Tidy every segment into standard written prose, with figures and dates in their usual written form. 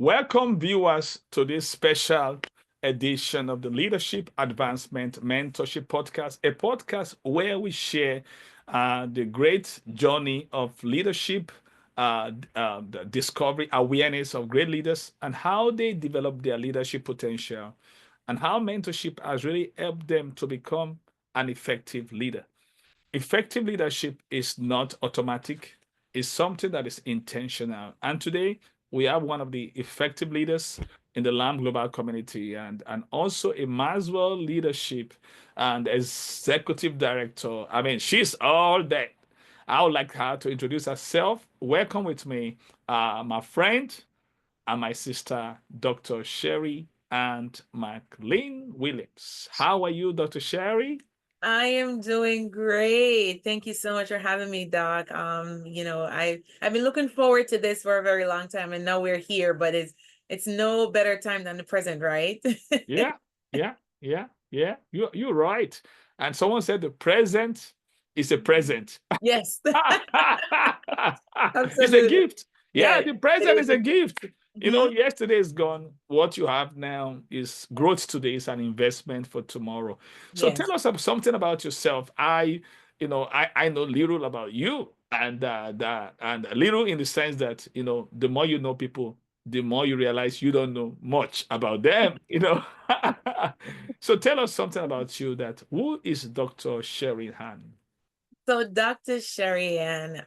Welcome, viewers, to this special edition of the Leadership Advancement Mentorship Podcast, a podcast where we share the great journey of leadership, the discovery, awareness of great leaders, and how they develop their leadership potential, and how mentorship has really helped them to become an effective leader. Effective leadership is not automatic, it's something that is intentional. And today, we have one of the effective leaders in the Lamb Global community and also a Maxwell Leadership and Executive Director. I mean, she's all that. I would like her to introduce herself. Welcome with me, my friend and my sister, Dr. Sherry and McLean-Williams. How are you, Dr. Sherry? I am doing great. Thank you so much for having me, Doc. I've been looking forward to this for a very long time, and now we're here, but it's no better time than the present, right? Yeah, yeah, yeah. You're right. And someone said the present is a present. Yes, It's a absolutely. gift. Yeah, Yeah, the it present is is. a gift. Mhm. Yesterday is gone. What you have now is growth today is an investment for tomorrow. So Yes. tell us something about yourself. I know little about you, and little in the sense that the more you know people, the more you realize you don't know much about them. So tell us something about you. That who is Dr. Sheri-Ann? So, Dr. Sheri-Ann,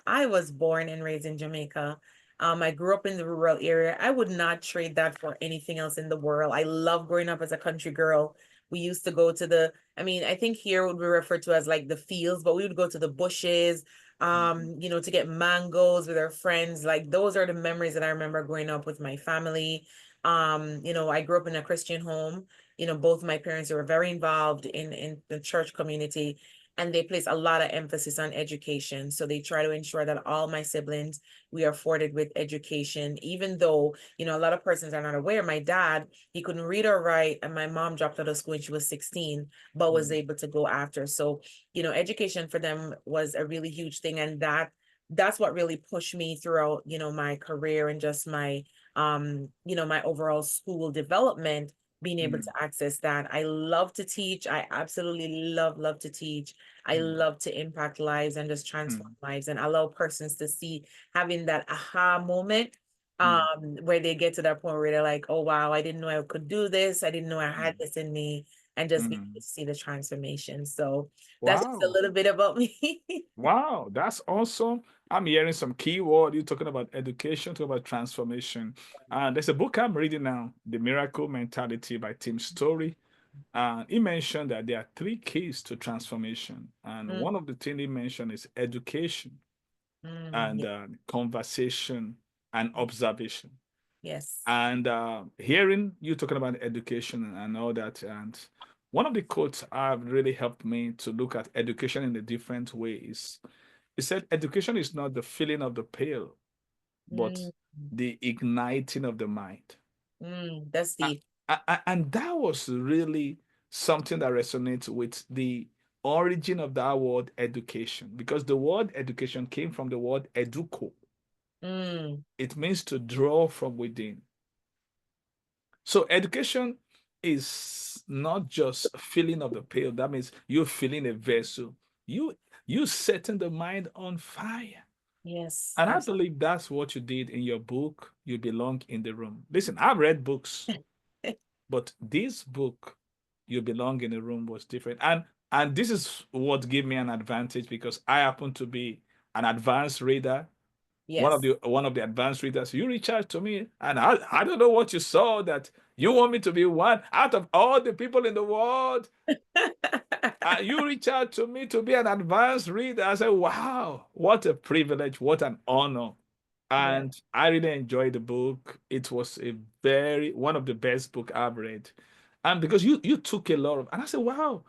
I was born and raised in Jamaica. I grew up in the rural area. I would not trade that for anything else in the world. I love growing up as a country girl. We used to go to I think here would be referred to as like the fields, but we would go to the bushes, to get mangoes with our friends. Like those are the memories that I remember growing up with my family. I grew up in a Christian home. Both my parents were very involved in the church community, and they place a lot of emphasis on education. So they try to ensure that all my siblings, we are afforded with education, even though, a lot of persons are not aware. My dad, he couldn't read or write, and my mom dropped out of school when she was 16, but was Mm, able to go after. So, education for them was a really huge thing. And that's what really pushed me throughout, my career and just my overall school development, being able to mm, access that. I love to teach. I absolutely love to teach. I mm, love to impact lives and just transform mm, lives and allow persons to see, having that aha moment, mm, where they get to that point where they're like, oh wow, I didn't know I could do this. I didn't know I had mm, this in me, and just being able mm. to see the transformation. So that's just a Wow. little bit about me. Wow, that's awesome. I'm hearing some keyword. You're talking about education, talking about transformation. And there's a book I'm reading now, The Miracle Mentality by Tim Story. And he mentioned that there are three keys to transformation. And Mm, one of the things he mentioned is education and yeah, conversation and observation. yes. And hearing you talking about education and all that, and one of the quotes have really helped me to look at education in a different ways. He said, education is not the filling of the pail, but Mm, the igniting of the mind. that's A- deep. And that was really something that resonates with the origin of that word education, because the word education came from the word educo. Mm, It means to draw from within. So education is not just filling of the pail. That means you're filling a vessel. You you setting the mind on fire. yes, And I absolutely. believe that's what you did in your book. You belong in the room. Listen, I've read books, but this book, You Belong in the Room, was different. And this is what gave me an advantage because I happen to be an advanced reader, Yes. one of the advanced readers. You reach out to me, and I don't know what you saw that you want me to be one out of all the people in the world. You reach out to me to be an advanced reader. I said, wow, what a privilege, what an honor. Yeah. And I really enjoyed the book. It was a very one of the best book I've read. And because you took a lot of, and I said, wow,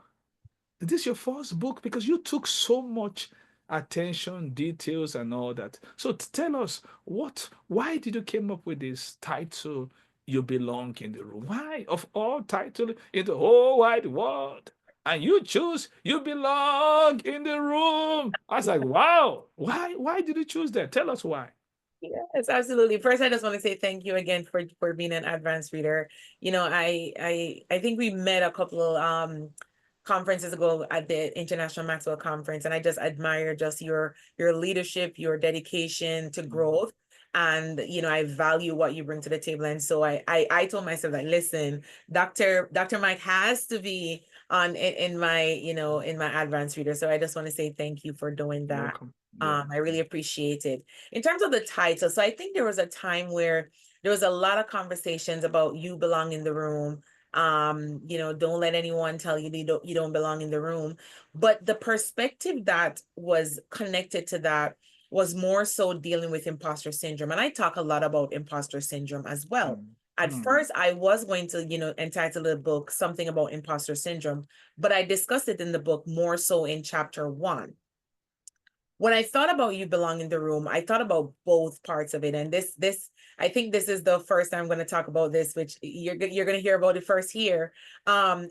is this your first book? Because you took so much attention, details, and all that. So tell us why did you came up with this title, You Belong in the Room? Why, of all titles in the whole wide world? And you choose You Belong in the Room. I was like, wow, why did you choose that? Tell us why. Yes, absolutely. First, I just want to say thank you again for being an advanced reader. I think we met a couple of conferences ago at the International Maxwell Conference, and I just admire just your leadership, your dedication to growth. And I value what you bring to the table. And so I told myself that, listen, Dr. Mike has to be on in my, in my advanced reader. So I just want to say thank you for doing You're that. welcome. Yeah. I really appreciate it. In terms of the title, so I think there was a time where there was a lot of conversations about you belong in the room. Don't let anyone tell you you don't belong in the room. But the perspective that was connected to that was more so dealing with imposter syndrome. And I talk a lot about imposter syndrome as well. Mm. At Mm. first, I was going to, entitle the book something about imposter syndrome, but I discussed it in the book more so in chapter 1. When I thought about you belong in the room, I thought about both parts of it. And I think this is the first time I'm going to talk about this, which you're going to hear about it first here.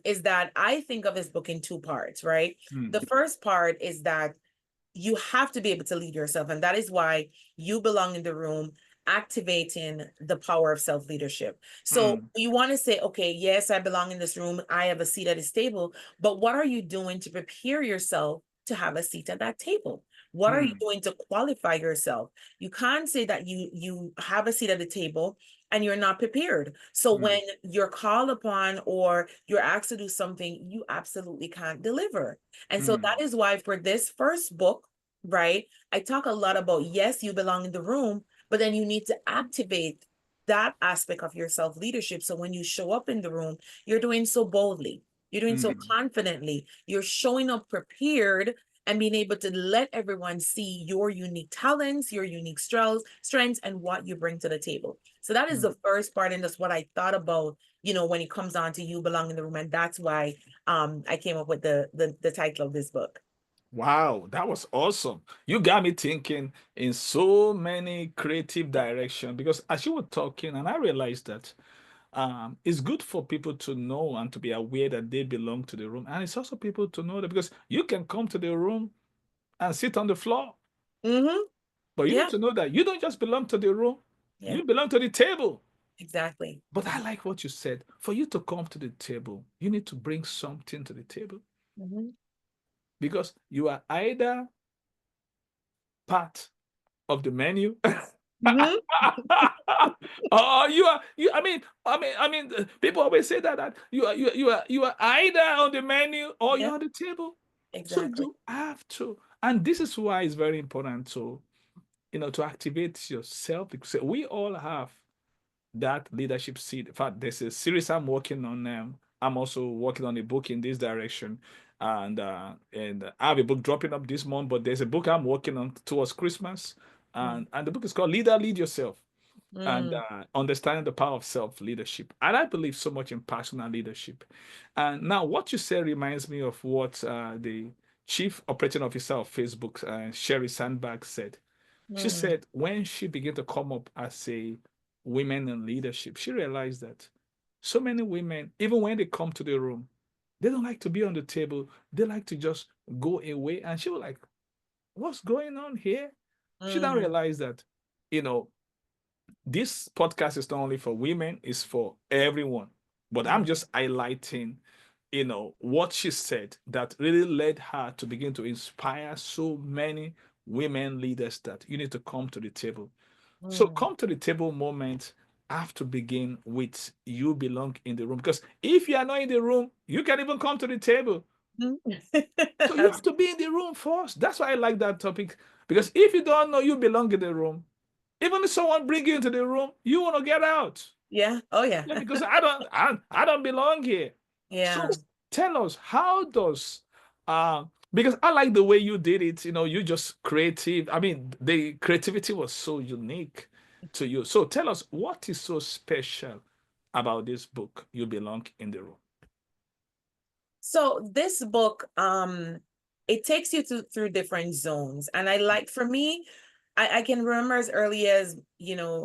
Is that I think of this book in two parts, right? The Mm. first part is that you have to be able to lead yourself. And that is why you belong in the room, activating the power of self-leadership. So Mm. you want to say, okay, yes, I belong in this room. I have a seat at this table, but what are you doing to prepare yourself to have a seat at that table? What are you Mm. doing to qualify yourself? You can't say that you have a seat at the table and you're not prepared. So Mm. when you're called upon or you're asked to do something, you absolutely can't deliver. And so Mm. that is why for this first book, right, I talk a lot about, yes, you belong in the room, but then you need to activate that aspect of your self leadership. So when you show up in the room, you're doing so boldly, you're doing so Mm. confidently, you're showing up prepared and being able to let everyone see your unique talents, your unique strengths, and what you bring to the table. So that is Mm. the first part, and that's what I thought about, when it comes on to you belong in the room, and that's why I came up with the title of this book. Wow, that was awesome. You got me thinking in so many creative direction because as you were talking, and I realized that it's good for people to know and to be aware that they belong to the room. And it's also people to know that because you can come to the room and sit on the floor, Mm-hmm. but you need Yeah. to know that you don't just belong to the room, Yeah. you belong to the table. Exactly. But I like what you said. For you to come to the table, you need to bring something to the table Mm-hmm. because you are either part of the menu. Mm-hmm. Oh, people always say that you are either on the menu or Yeah. you're on the table. So Exactly. you have to, and this is why it's very important to to activate yourself because we all have that leadership seat. In fact, there's a series I'm working on. I'm also working on a book in this direction, and I have a book dropping up this month. But there's a book I'm working on towards Christmas, and the book is called Leader Lead Yourself and Mm-hmm. understanding the power of self leadership. And I believe so much in personal leadership. And now, what you said reminds me of what the chief operating officer of Facebook, Sherry Sandberg, said. She Mm-hmm. said when she began to come up as a women in leadership, she realized that so many women, even when they come to the room, they don't like to be on the table. They like to just go away. And she was like, what's going on here? She then Mm-hmm. realized that, you know, this podcast is not only for women, it's for everyone. But I'm just highlighting, what she said that really led her to begin to inspire so many women leaders that you need to come to the table. So Mm-hmm. come to the table moment have to begin with you belong in the room. Because if you are not in the room, you can even come to the table. So you have to be in the room first. That's why I like that topic. Because if you don't know you belong in the room, even if someone bring you into the room, you want to get out. Yeah. Oh, yeah. Yeah, because I don't belong here. Yeah. So tell us how does because I like the way you did it, you just creative. I mean, the creativity was so unique to you. So tell us what is so special about this book, You Belong in the Room. So this book, it takes you through different zones. And I like, for me, I can remember as early as,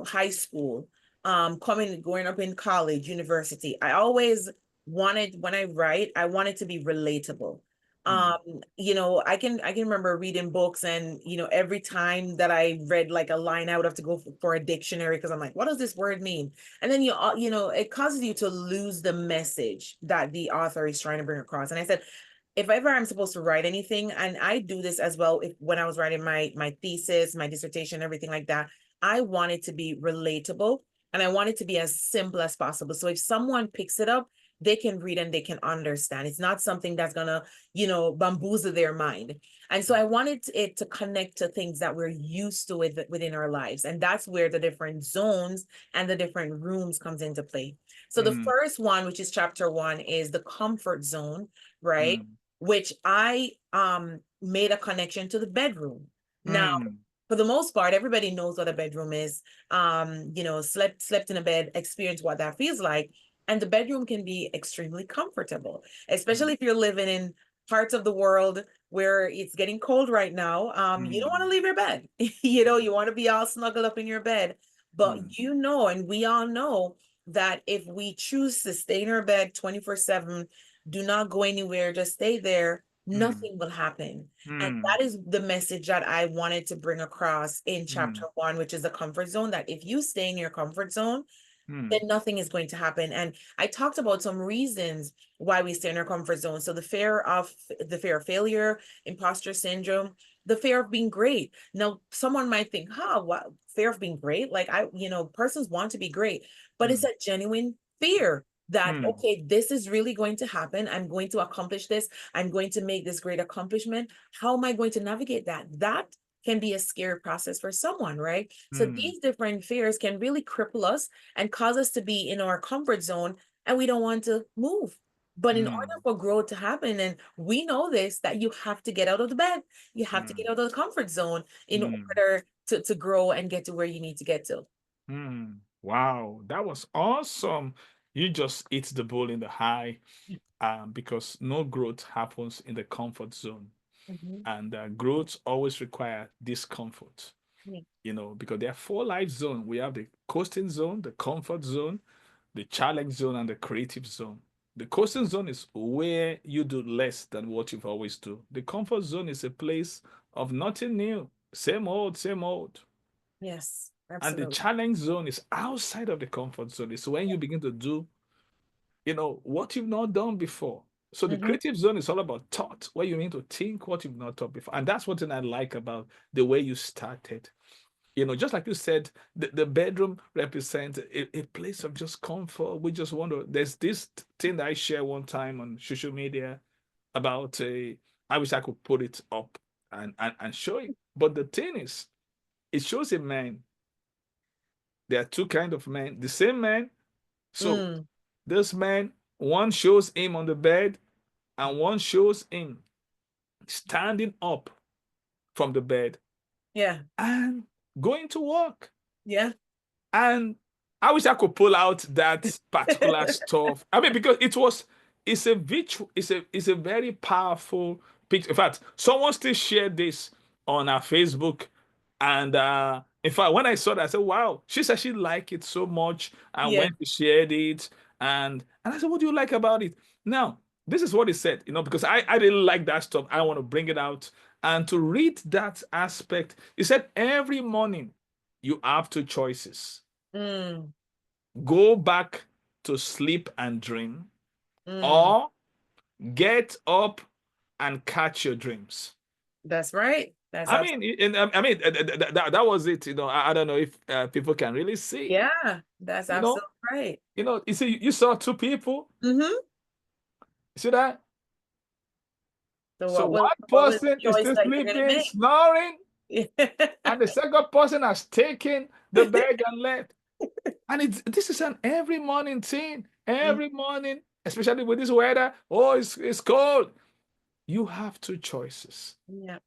high school, growing up in college, university. I always wanted, when I write, I wanted to be relatable. Mm. I can remember reading books, and every time that I read like a line, I would have to go for a dictionary, because I'm like, what does this word mean? And then it causes you to lose the message that the author is trying to bring across. And I said, if ever I'm supposed to write anything, and I do this as well, when I was writing my thesis, my dissertation, everything like that, I want it to be relatable, and I want it to be as simple as possible. So if someone picks it up, they can read and they can understand. It's not something that's gonna, bamboozle their mind. And so I wanted it to connect to things that we're used to within our lives. And that's where the different zones and the different rooms comes into play. So the Mm. first one, which is chapter 1, is the comfort zone, right? Mm. Which I made a connection to the bedroom. Now, Mm. for the most part, everybody knows what a bedroom is. Slept in a bed, experienced what that feels like. And the bedroom can be extremely comfortable, Mm. especially if you're living in parts of the world where it's getting cold right now. You don't want to Mm. leave your bed. You want to be all snuggled up in your bed. But Mm. and we all know that if we choose to stay in our bed 24/7, do not go anywhere, just stay there, Mm. nothing will happen. And Mm. that is the message that I wanted to bring across in chapter Mm. 1, which is the comfort zone, that if you stay in your comfort zone, then Mm. nothing is going to happen. And I talked about some reasons why we stay in our comfort zone. So the fear of failure, imposter syndrome, the fear of being great. Now, someone might think, what fear of being great? Like, persons want to be great, but it's Mm. a genuine fear that, Mm. okay, this is really going to happen. I'm going to accomplish this. I'm going to make this great accomplishment. How am I going to navigate that? That can be a scary process for someone, right? So Mm. these different fears can really cripple us and cause us to be in our comfort zone, and we don't want to move. But in order Mm. for growth to happen, and we know this, that you have to get out of the bed, you have to Mm. get out of the comfort zone in Mm. order to grow and get to where you need to get to. Mm. Wow, that was awesome. You just hit the bull in the high, because no growth happens in the comfort zone. Mhm. And growth always require discomfort, Yeah. because there are four life zones. We have the coasting zone, the comfort zone, the challenge zone, and the creative zone. The coasting zone is where you do less than what you've always do. The comfort zone is a place of nothing new, same old, same old. Yes, And the absolutely. challenge zone is outside of the comfort zone. It's when you begin to do, what you've not done before. So the Hmm. creative zone is all about thought, where you need to think what you've not thought before. And that's what I like about the way you started. Just like you said, the bedroom represents a place of just comfort. We just want to, there's this thing that I share one time on social media about I wish I could put it up and show it. But the thing is, it shows a man. There are two kind of men. The same man. So Mm, this man, one shows him on the bed, and one shows him standing up from the bed yeah. and going to work. Yeah. And I wish I could pull out that particular stuff. I mean, because it's a very powerful picture. In fact, someone still shared this on our Facebook. And in fact, when I saw that, I said, wow, she said she liked it so much. And Yeah. when she shared it, and I said, what do you like about it? Now, this is what he said, because I didn't like that stuff. I want to bring it out. And to read that aspect, he said, every morning you have two choices: Mm, go back to sleep and dream, mm. or get up and catch your dreams. That's right. That's I absolutely. mean, that was it. I don't know if people can really see. Yeah, that's You know, absolutely right. you see, you saw two people. Mm-hmm. You see that? So So what will one what was person the is choice still that you're gonna sleeping, make? snoring, and the second person has taken the bag and left. And this is an every morning thing. Mm, Every morning, especially with this weather. Oh, it's cold. You have two choices. yeah,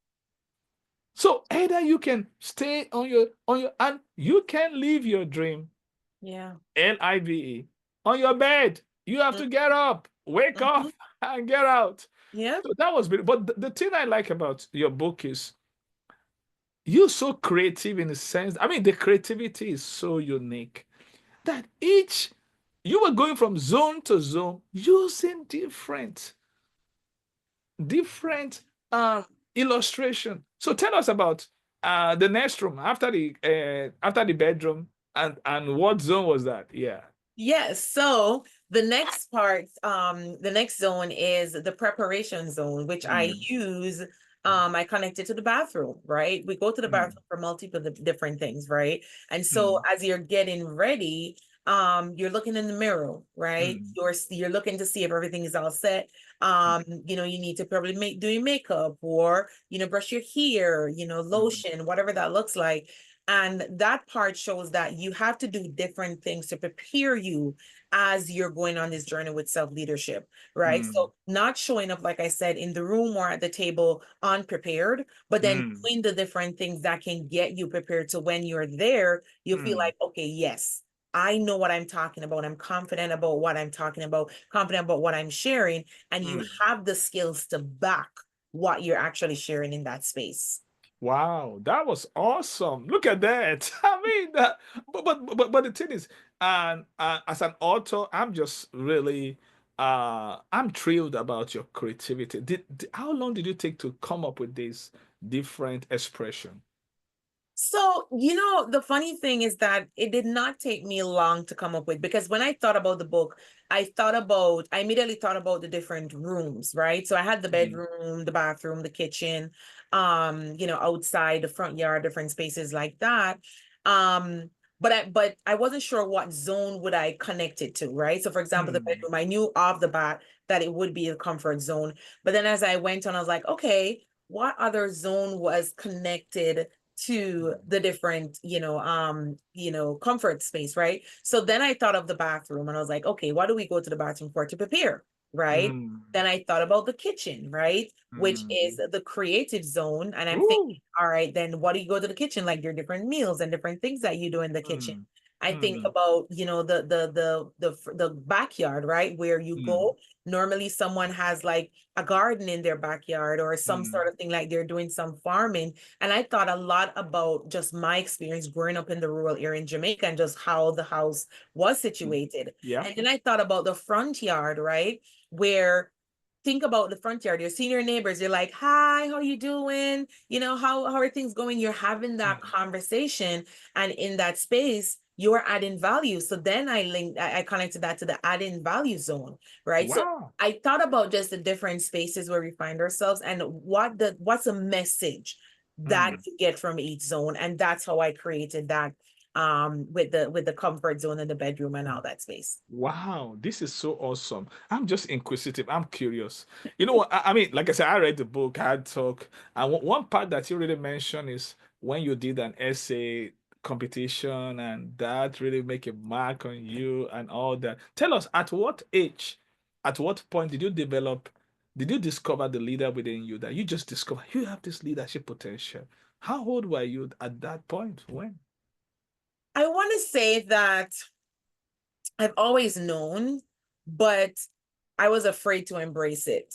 So either you can stay on your and you can live your dream, yeah. LIVE, on your bed. You have Mm, to get up, wake up, mhm. and get out. Yeah. So that was beautiful. But the thing I like about your book is you're so creative in the sense. I mean, the creativity is so unique that each you were going from zone to zone using different different illustration. So tell us about the next room after the bedroom, and what zone was that? Yeah. Yes. So the next zone is the preparation zone, which I Mm, use. I connect it to the bathroom, right? We go to the mm, bathroom for multiple different things, right? And so mm, as you're getting ready, you're looking in the mirror, right? mm, You're looking to see if everything is all set. mm, You need to probably do your makeup or, brush your hair, mm, lotion, whatever that looks like. And that part shows that you have to do different things to prepare you as you're going on this journey with self-leadership, right? mm, So not showing up, like I said, in the room or at the table unprepared, but then mm, doing the different things that can get you prepared. So when you're there, you feel mm, like, okay, yes, I know what I'm talking about. I'm confident about what I'm talking about, confident about what I'm sharing, and you mm. have the skills to back what you're actually sharing in that space. Wow, that was awesome. Look at that. I mean, but the thing is, and as an author, I'm just really I'm thrilled about your creativity. How long did you take to come up with this different expression? So, the funny thing is that it did not take me long to come up with, because when I thought about the book, I immediately thought about the different rooms, right? So I had the Mm, bedroom, the bathroom, the kitchen, outside, the front yard, different spaces like that. Um, but I wasn't sure what zone would I connect it to, right? So for example, the mm, bedroom, I knew off the bat that it would be a comfort zone. But then as I went on, I was like, okay, what other zone was connected to the different, comfort space, right? So then I thought of the bathroom and I was like, okay, what do we go to the bathroom for? To prepare, right? mm, Then I thought about the kitchen, right? Which is mm. the creative zone. And I'm Ooh. thinking, all right, then what do you go to the kitchen? Like your different meals and different things that you do in the kitchen. Mm, I think mm, about, the backyard, right? Where you mm, go. Normally someone has like a garden in their backyard or some mm, sort of thing, like they're doing some farming. And I thought a lot about just my experience growing up in the rural area in Jamaica and just how the house was mm. situated. Yeah. And then I thought about the front yard, right? Where think about the front yard, you're seeing your neighbors, you're like, hi, how you doing? How are things going? You're having that Mm. conversation. And in that space, you're adding value. So then I connected that to the adding value zone, right? So Wow. I thought about just the different spaces where we find ourselves and what's a message that Mm. you get from each zone. And that's how I created that with the comfort zone in the bedroom and all that space. Wow, this is so awesome. I'm just inquisitive. I'm curious. You know what? I mean, like I said, I read the book, I had talk, and one part that you really mentioned is when you did an essay competition, and that really make a mark on you and all that. Tell us, at what age, at what point did you discover the leader within you, that you just discover you have this leadership potential? How old were you at that point? When? I want to say that I've always known, but I was afraid to embrace it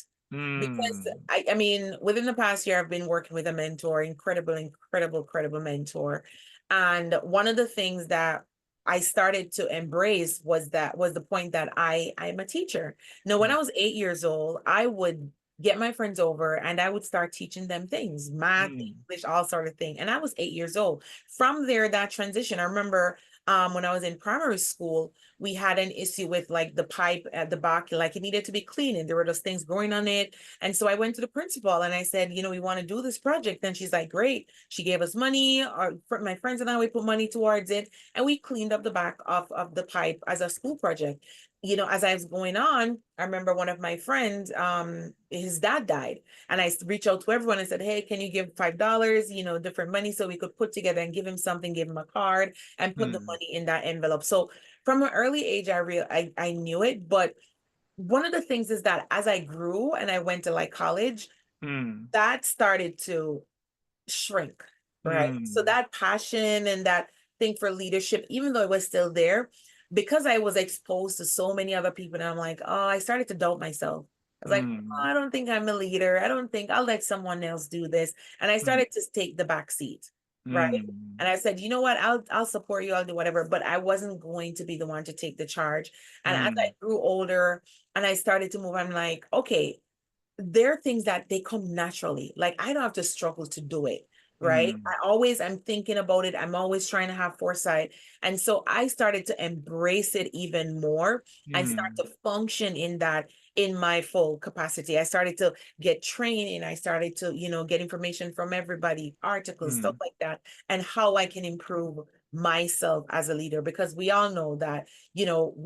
because Hmm. I mean, within the past year, I've been working with a mentor, incredible mentor. And one of the things that I started to embrace was the point that I'm a teacher. Now, when Hmm. I was 8 years old, I would get my friends over and I would start teaching them things, math, Hmm. English, all sort of thing. And I was 8 years old. From there, that transition, I remember when I was in primary school, we had an issue with like the pipe at the back, like it needed to be cleaned and there were those things growing on it. And so I went to the principal and I said, we want to do this project. And she's like, great. She gave us money. My friends and I, we put money towards it and we cleaned up the back of the pipe as a school project. As I was going on, I remember one of my friends, his dad died. And I reached out to everyone and said, hey, can you give $5, different money so we could put together and give him something, give him a card and put the Hmm. money in that envelope. So from an early age, I knew it. But one of the things is that as I grew and I went to like college, Hmm. that started to shrink, right? So Hmm. that passion and that thing for leadership, even though it was still there, because I was exposed to so many other people, and I'm like, oh, I started to doubt myself. I was like, oh, Mm, I don't think I'm a leader. I don't think I'll let someone else do this. And I mm, started to take the back seat, right? mm, And I said, you know what? I'll support you. I'll do whatever. But I wasn't going to be the one to take the charge. And as I mm, grew older and I started to move, I'm like, okay, there are things that they come naturally. Like I don't have to struggle to do it, right? Mm, I'm thinking about it. I'm always trying to have foresight. And so I started to embrace it even more and start mm, to function in that in my full capacity. I started to get training. I started to, get information from everybody, articles, stuff mm, like that, and how I can improve myself as a leader, because we all know that, we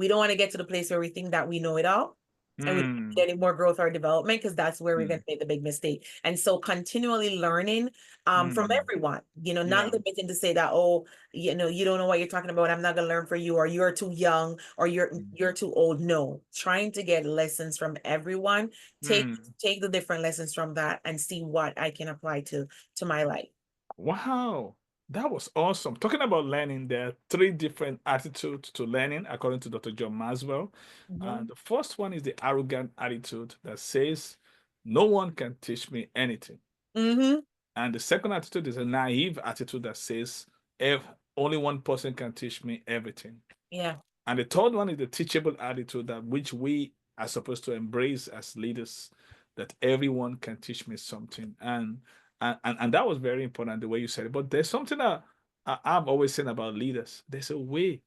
don't want to get to the place where we think that we know it all and we don't mm, need any more growth or development, because that's where we're going mm, to make the big mistake. And so continually learning from mm. everyone, not Yeah. limiting to say that, oh, you don't know what you're talking about, I'm not going to learn for you, or you're too young, or Mm, you're too old. No, trying to get lessons from everyone, take mm. take the different lessons from that and see what I can apply to my life. Wow, that was awesome. Talking about learning, there are three different attitudes to learning, according to Dr. John Maswell. Mm-hmm. The first one is the arrogant attitude that says, no one can teach me anything. Mm-hmm. And the second attitude is a naive attitude that says, if only one person can teach me everything. Yeah. And the third one is the teachable attitude that which we are supposed to embrace as leaders, that everyone can teach me something. And that was very important the way you said it. But there's something that I've always said about leaders. There's a way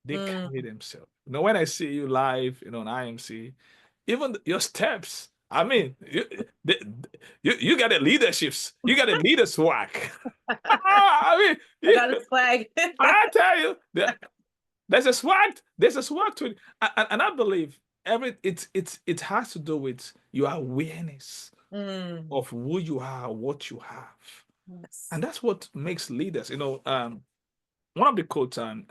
they carry Mm. themselves. When I see you live, on IMC, even your steps. I mean, you got a leaderships. You got a leader swag. I mean, I got a swag. I tell you, there's a swag. There's a swag to it, and I believe it has to do with your awareness Mm. of who you are, what you have, Yes. and that's what makes leaders. One of the quotes and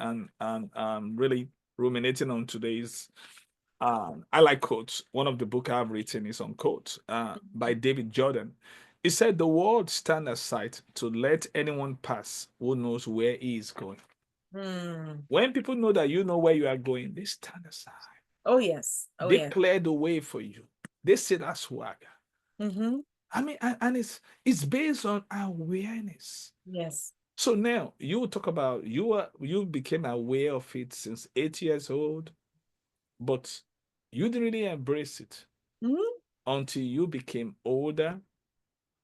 really ruminating on today's. I like quotes. One of the book I've written is on quotes by David Jordan. He said, "The world stand aside to let anyone pass who knows where he is going." Mm. When people know that you know where you are going, they stand aside. Oh yes. Oh They yes. clear the way for you. They say that swagger. Mm-hmm. I mean, and it's based on awareness. Yes. So now you talk about you became aware of it since 8 years old, but you didn't really embrace it Mm-hmm. until you became older.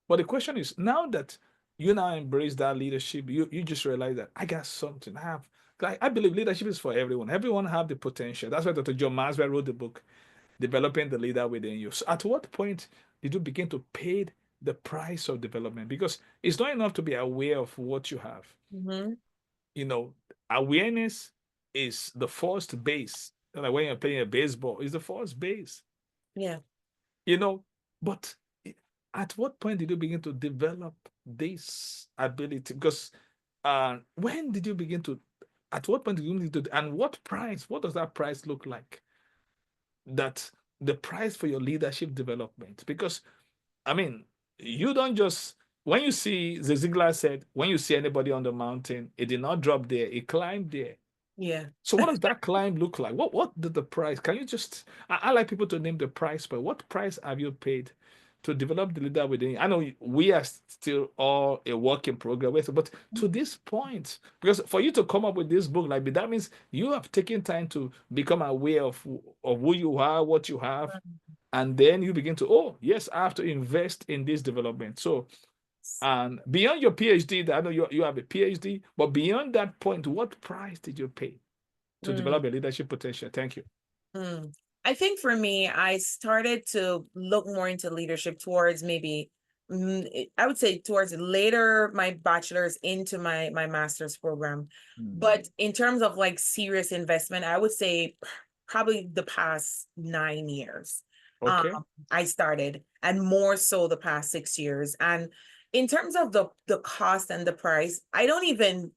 But the question is, now that you now embrace that leadership, you just realize that I got something. I believe leadership is for everyone. Everyone have the potential. That's why Dr. John Maswell wrote the book, Developing the Leader Within You. So at what point did you begin to pay the price of development? Because it's not enough to be aware of what you have. Mm-hmm. You know, awareness is the first base. Like when you're playing a baseball, it's the first base. Yeah. you know but at what point did you begin to develop this ability? Because when did you begin to at what point did you need to, and what does that price look like, that the price for your leadership development? Because I mean, you don't just, when you see, the Ziegler said, when you see anybody on the mountain, it did not drop there, it climbed there. Yeah. So what does that climb look like? What did the price? Can you just, I like people to name the price, but what price have you paid to develop the leader within you? I know we are still all a work in progress, but to this point, because for you to come up with this book like that means you have taken time to become aware of who you are, what you have, and then you begin to, oh yes, I have to invest in this development. So and beyond your PhD, I know you have a PhD, but beyond that point, what price did you pay to Mm. develop your leadership potential? Thank you. Mm. I think for me, I started to look more into leadership towards maybe, I would say towards later my bachelor's into my master's program. Mm. But in terms of like serious investment, I would say probably the past 9 years. Um, Okay. I started, and more so the past 6 years. And in terms of the cost and the price, I don't even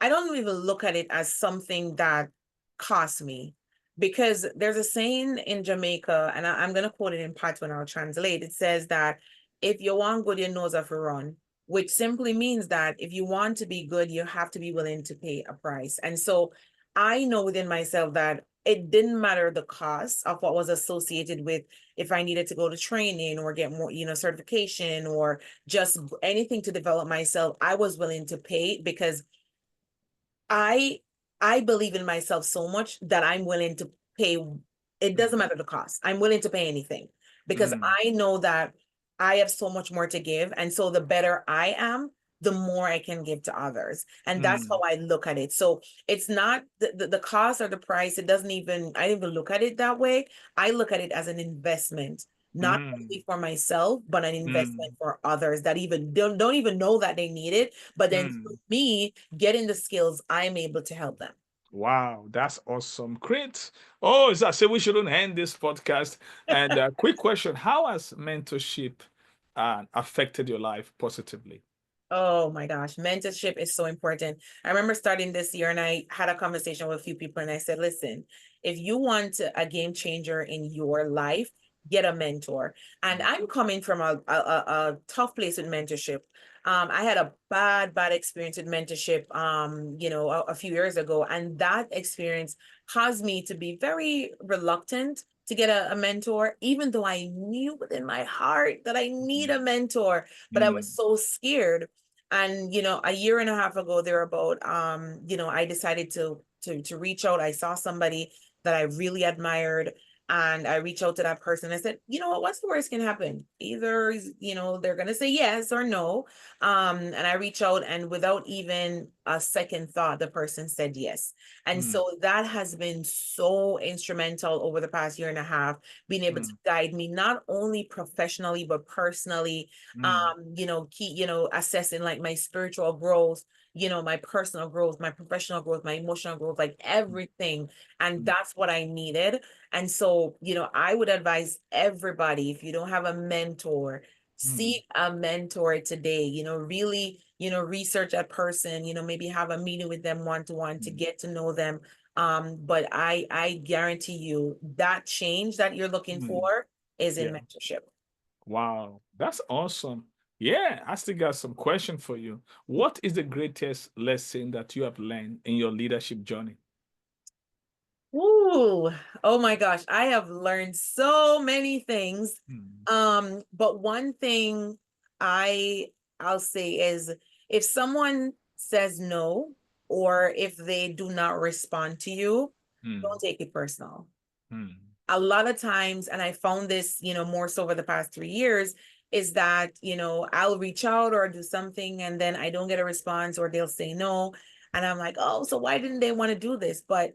look at it as something that costs me, because there's a saying in Jamaica, and I'm going to quote it in part when I'll translate. It says that if you want good, you knows of a run, which simply means that if you want to be good, you have to be willing to pay a price. And so I know within myself that it didn't matter the cost of what was associated with, if I needed to go to training or get more, certification, or just anything to develop myself, I was willing to pay, because I I believe in myself so much that I'm willing to pay. It doesn't Mm. matter the cost. I'm willing to pay anything, because mm, I know that I have so much more to give. And so the better I am, the more I can give to others. And that's how mm, I look at it. So it's not the cost or the price. It doesn't even, I don't even look at it that way. I look at it as an investment, not mm, only for myself, but an investment mm, for others that even don't even know that they need it. But then through mm. me getting the skills, I'm able to help them. Wow, that's awesome. Great. Oh, so I say we shouldn't end this podcast. And quick question: how has mentorship affected your life positively? Oh my gosh, mentorship is so important. I remember starting this year and I had a conversation with a few people and I said, listen, if you want a game changer in your life, get a mentor. And I'm coming from a tough place with mentorship. I had a bad experience with mentorship, a few years ago. And that experience caused me to be very reluctant to get a mentor, even though I knew within my heart that I need a mentor, but I was Mm, so scared. And a year and a half ago thereabout, I decided to reach out. I saw somebody that I really admired, and I reached out to that person. I said, you know what, what's the worst can happen? Either they're gonna say yes or no. And I reach out, and without even a second thought, the person said yes. And mm, so that has been so instrumental over the past year and a half, being able to mm, guide me not only professionally but personally, mm, assessing like my spiritual growth, my personal growth, my professional growth, my emotional growth, like everything. And mm, that's what I needed. And so, I would advise everybody, if you don't have a mentor, mm, seek a mentor today. Really, research that person, maybe have a meeting with them one-to-one to mm, get to know them. But I guarantee you that change that you're looking mm. for is in Yeah. mentorship. Wow, that's awesome. Yeah, I still got some question for you. What is the greatest lesson that you have learned in your leadership journey? Ooh, oh my gosh, I have learned so many things. Mm, But one thing I I'll say is, if someone says no, or if they do not respond to you, don't mm, take it personal. mm, A lot of times, and I found this, more so over the past 3 years, is that, I'll reach out or do something and then I don't get a response, or they'll say no. And I'm like, oh, so why didn't they want to do this? But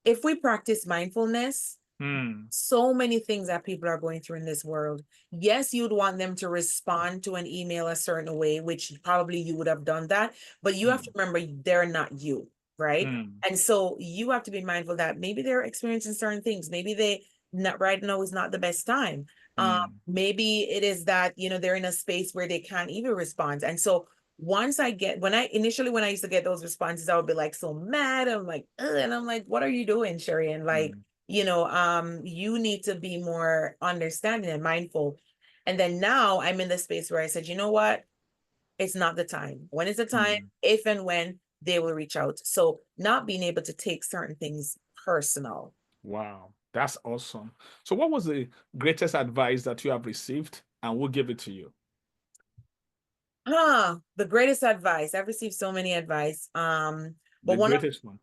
if we practice mindfulness, mm, so many things that people are going through in this world. Yes, you'd want them to respond to an email a certain way, which probably you would have done that, but you have to mm, remember they're not you, right? mm, And so you have to be mindful that maybe they're experiencing certain things. Maybe they not right now is not the best time. mm, Maybe it is that, they're in a space where they can't even respond. And so once I get when I used to get those responses, I would be like so mad. I'm like, ugh, and I'm like, what are you doing, Sheri-Ann? Like, mm, you need to be more understanding and mindful. And then now I'm in the space where I said, you know what? It's not the time. When is the time? mm. If and when they will reach out. So not being able to take certain things personal. Wow, that's awesome. So, what was the greatest advice that you have received, and we'll give it to you? The greatest advice. I've received so many advice. But The greatest one.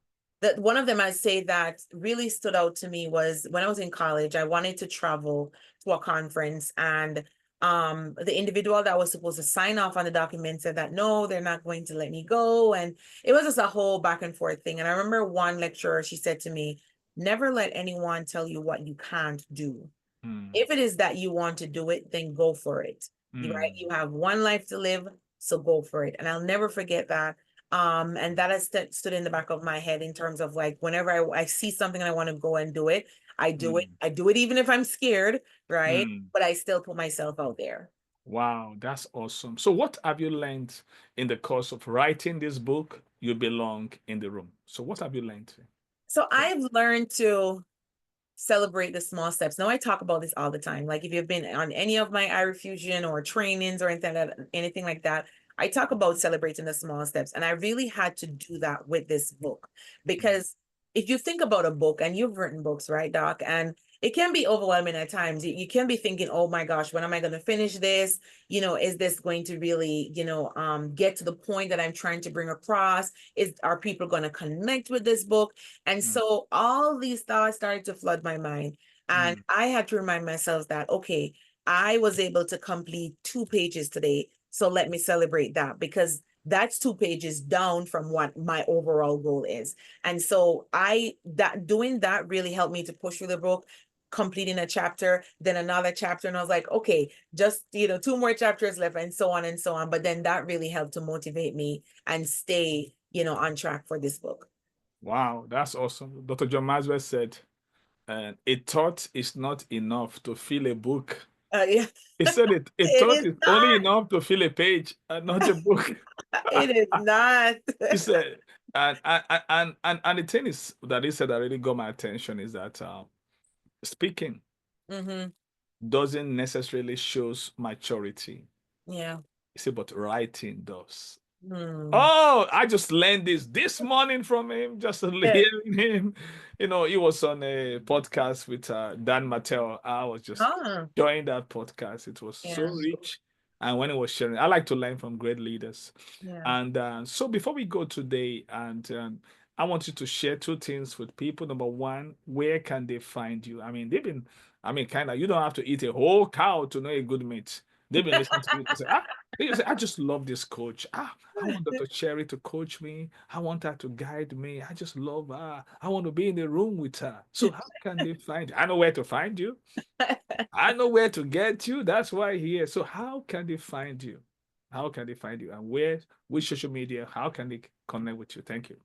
one of them I say that really stood out to me was when I was in college. I wanted to travel to a conference, and the individual that was supposed to sign off on the document said that no, they're not going to let me go. And it was just a whole back and forth thing. And I remember one lecturer, she said to me, never let anyone tell you what you can't do. Mm, If it is that you want to do it, then go for it. Right? mm, You have one life to live, so go for it. And I'll never forget that. And that has stood in the back of my head in terms of like whenever I see something and I want to go and do it, I do it. mm, I do it even if I'm scared, right? mm. But I still put myself out there. Wow, that's awesome. So, what have you learned in the course of writing this book? You belong in the room. So, what have you learned? So Yeah. I've learned to celebrate the small steps. Now I talk about this all the time. Like if you've been on any of my iRefusion or trainings or anything like that, I talk about celebrating the small steps. And I really had to do that with this book, Mm, because if you think about a book, and you've written books, right, Doc? And it can be overwhelming at times. You can be thinking, oh my gosh, when am I going to finish this? Is this going to really, get to the point that I'm trying to bring across? Are people going to connect with this book? And mm, so all these thoughts started to flood my mind. And Mm. I had to remind myself that, okay, I was able to complete 2 pages today. So let me celebrate that, because that's 2 pages down from what my overall goal is. And so that doing that really helped me to push through the book, completing a chapter, then another chapter. And I was like, okay, just, 2 more chapters left, and so on and so on. But then that really helped to motivate me and stay, on track for this book. Wow, that's awesome. Dr. John Maswell said, a thought is not enough to fill a book. Yeah, He said a it thought is is only not. enough to fill a page and not a book. It is not. He said, and the thing is that he said that really got my attention is that speaking Mm-hmm. doesn't necessarily shows maturity. Yeah. He said, but writing does. Hmm. Oh, I just learned this morning from him, just Yeah. hearing him. He was on a podcast with Dan Mattel. I was just Ah, enjoying that podcast. It was so yeah. rich. And when he was sharing, I like to learn from great leaders. Yeah. And so before we go today, and I want you to share two things with people. Number one, where can they find you? I mean, kind of, you don't have to eat a whole cow to know a good mate. They've been listening to you. They say, I just love this coach. I want Dr. Cherry to coach me. I want her to guide me. I just love her. I want to be in the room with her. So how can they find you? I know where to find you. I know where to get you. That's why here. So how can they find you? How can they find you? And which social media, how can they connect with you? Thank you.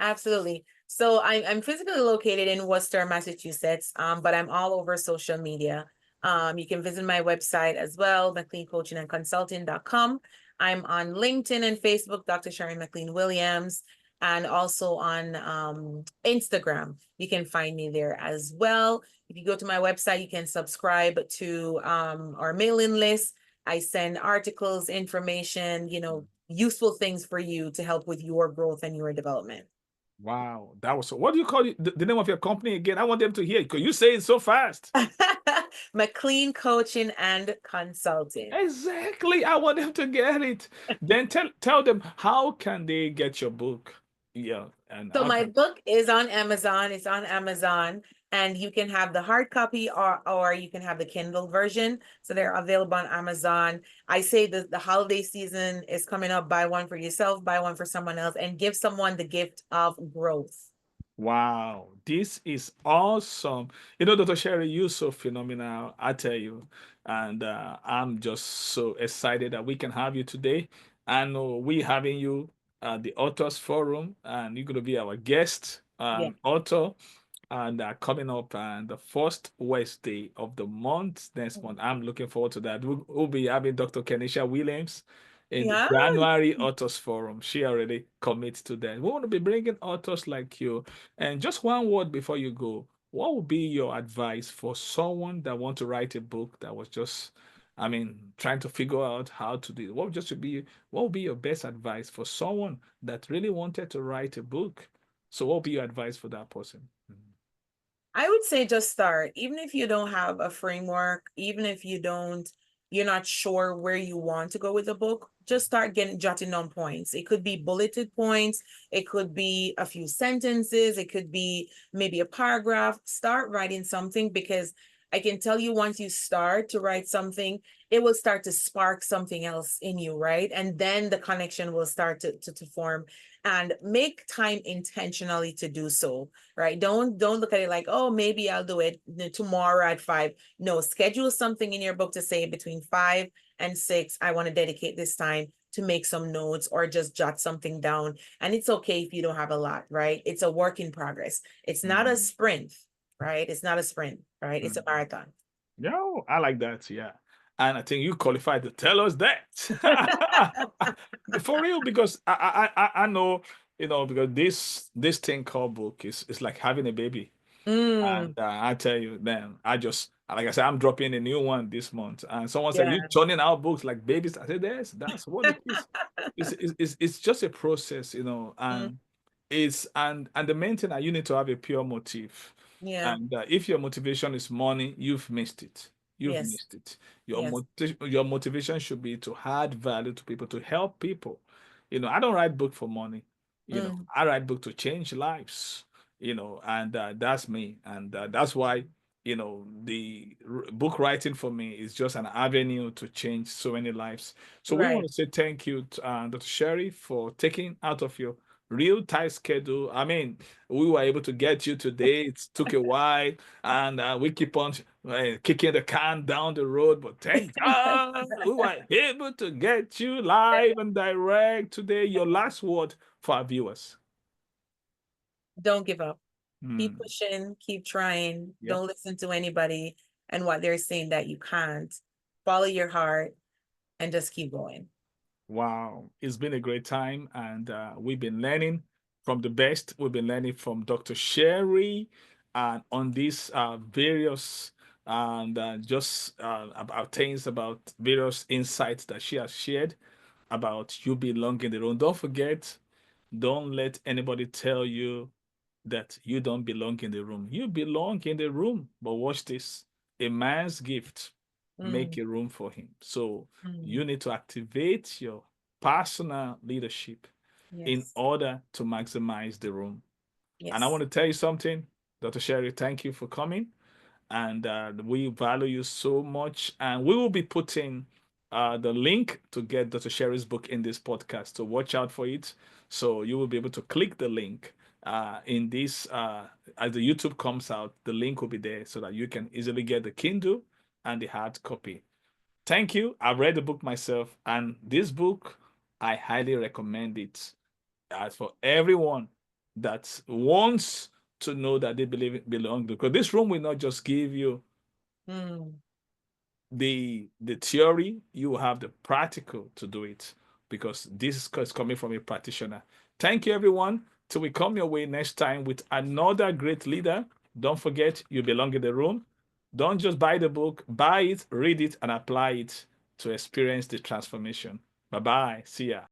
Absolutely. So I'm physically located in Worcester, Massachusetts, but I'm all over social media. You can visit my website as well, McLeanCoachingandConsulting.com. I'm on LinkedIn and Facebook, Dr. Sheri-Ann McLean-Williams, and also on Instagram. You can find me there as well. If you go to my website, you can subscribe to our mailing list. I send articles, information, useful things for you to help with your growth and your development. Wow, that was so. What do you call it? The name of your company again? I want them to hear because you say it so fast. McLean Coaching and Consulting. Exactly. I want them to get it. Then tell them how can they get your book? Yeah, and So how my can book is on Amazon. It's on Amazon, and you can have the hard copy or you can have the Kindle version. So they're available on Amazon. I say the holiday season is coming up. Buy one for yourself, buy one for someone else, and give someone the gift of growth. Wow, this is awesome. Dr. Sherry, you're so phenomenal. I tell you. And I'm just so excited that we can have you today. I know we having you at the Authors Forum, and you're going to be our guest Yeah. author. And coming up and the first Wednesday of the month next month. I'm looking forward to that. We'll be having Dr. Kenisha Williams in the Yeah. January Authors Forum. She already commits to that. We want to be bringing authors like you. And just one word before you go, what would be your advice for someone that want to write a book that was just, trying to figure out how to do it? What would be your best advice for someone that really wanted to write a book? So what would be your advice for that person? I would say just start, even if you don't have a framework, even if you're not sure where you want to go with the book, just start jotting down points. It could be bulleted points, it could be a few sentences, it could be maybe a paragraph. Start writing something, because I can tell you, once you start to write something, it will start to spark something else in you, right? And then the connection will start to form. And make time intentionally to do so, right? Don't look at it like, oh, maybe I'll do it tomorrow at 5. No, schedule something in your book to say between 5 and 6, I want to dedicate this time to make some notes or just jot something down. And it's okay if you don't have a lot, right? It's a work in progress. It's not a Mhm. sprint, right? It's not a sprint, right? It's a Mhm. marathon. Yeah, I like that. Yeah. And I think you qualified to tell us that. For real, because I know, because this thing called book is like having a baby. And Mm, I tell you, then I just, like I said, I'm dropping a new one this month. And someone said, you yeah. turning out books like babies. I said, that's what it is. It's just a process, Mm, and the main thing that you need to have a pure motive. yeah. And if your motivation is money, you've missed it. You've Yes. missed it. Yes. Your motivation should be to add value to people, to help people. I don't write book for money. Mm, I write book to change lives. And that's me, and that's why the book writing for me is just an avenue to change so many lives. So we want Right. to say thank you to Dr. Sherry for taking out of your real tight schedule. I mean, we were able to get you today. It took a while, and we keep on kicking the can down the road. But thank God we were able to get you live and direct today. Your last word for our viewers. Don't give up. Keep Hmm. pushing, keep trying. Yep. Don't listen to anybody and what they're saying that you can't. Follow your heart and just keep going. Wow, it's been a great time, and we've been learning from the best. We've been learning from Dr. Sherry, and on these various and just about things about various insights that she has shared about you belong in the room. Don't forget, don't let anybody tell you that you don't belong in the room. You belong in the room, but watch this: a man's gift make Mm, a room for him. So mm, you need to activate your personal leadership in yes. order to maximize the room. And I want Yes. to tell you something, Dr. Sherry, thank you for coming. And we value you so much. And we will be putting the link to get Dr. Sherry's book in this podcast. So watch out for it. So you will be able to click the link in this, as the YouTube comes out, the link will be there so that you can easily get the Kindle and the hard copy. Thank you. I've read the book myself, and this book, I highly recommend it for everyone that wants to know that they believe belong. Because this room will not just give you Mm, the theory, you will have the practical to do it because this is coming from a practitioner. Thank you, everyone. Till we come your way next time with another great leader. Don't forget, you belong in the room. Don't just buy the book, buy it, read it, and apply it to experience the transformation. Bye bye. See ya.